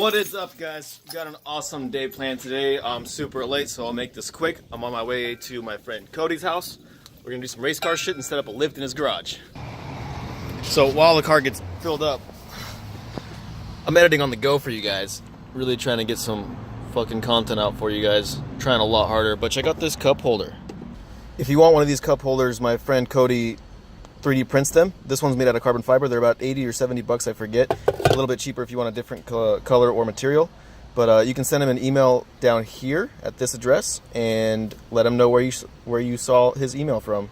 What is up, guys? Got an awesome day planned today. I'm super late, so I'll make this quick. I'm on my way to my friend Cody's house. We're gonna do some race car shit and set up a lift in his garage. So while the car gets filled up, I'm editing on the go for you guys. Really trying to get some fucking content out for you guys. Trying a lot harder, but check out this cup holder. If you want one of these cup holders, my friend Cody 3D prints them. This one's made out of carbon fiber. They're about 80 or 70 bucks, I forget. A little bit cheaper if you want a different color or material. But you can send him an email down here at this address and let him know where you saw his email from.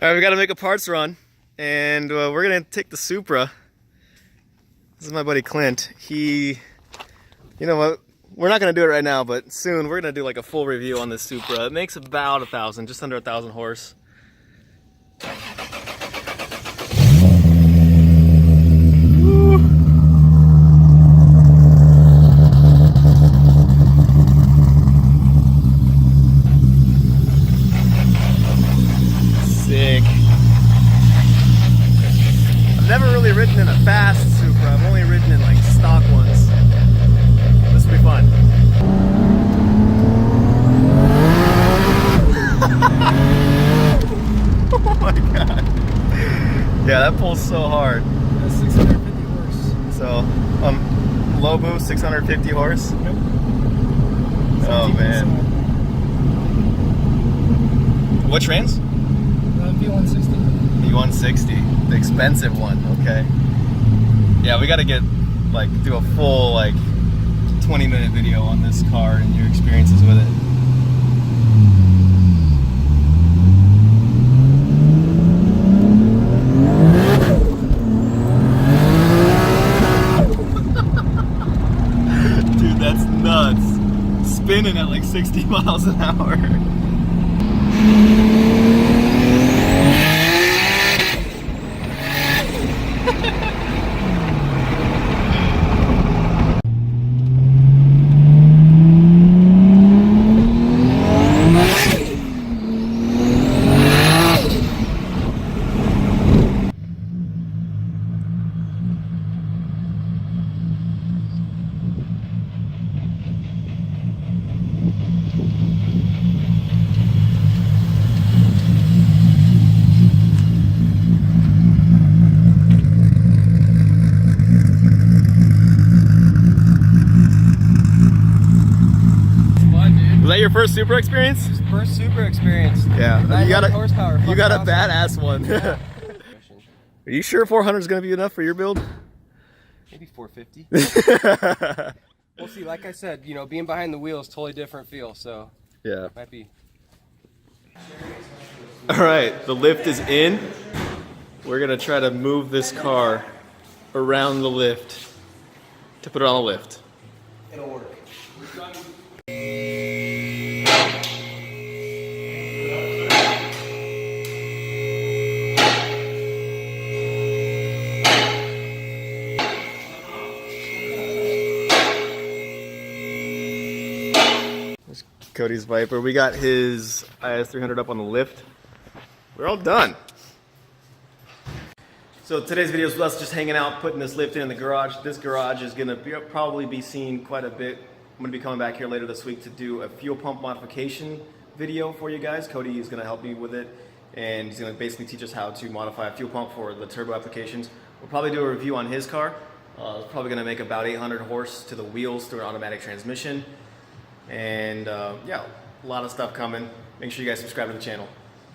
Alright, we gotta make a parts run, and we're gonna take the Supra. This is my buddy Clint. You know what, we're not gonna do it right now, but soon we're gonna do like a full review on this Supra. It makes about 1,000, just under 1,000 horse. I've never really ridden in a fast Supra. I've only ridden in like stock ones. This will be fun. Oh my god. Yeah, that pulls so hard. That's 650 horse. So, low boost, 650 horse. Yep. Oh man. What trans? V160. V160, the expensive one. Okay. Yeah, we got to do a full 20-minute video on this car and your experiences with it. Dude, that's nuts. Spinning at like 60 miles an hour. Was that your first Supra experience? First Supra experience. Yeah. You got horsepower. a badass one. Are you sure 400 is going to be enough for your build? Maybe 450. We'll see. Like I said, you know, being behind the wheel is totally different feel, so yeah. Might be. All right, the lift is in. We're going to try to move this car around the lift to put it on the lift. It'll work. There's Cody's Viper. We got his IS300 up on the lift. We're all done. So today's video is us just hanging out, putting this lift in the garage. This garage is gonna probably be seen quite a bit. I'm gonna be coming back here later this week to do a fuel pump modification video for you guys. Cody is gonna help me with it, and he's gonna basically teach us how to modify a fuel pump for the turbo applications. We'll probably do a review on his car. It's probably gonna make about 800 horse to the wheels through an automatic transmission. And yeah, a lot of stuff coming. Make sure you guys subscribe to the channel.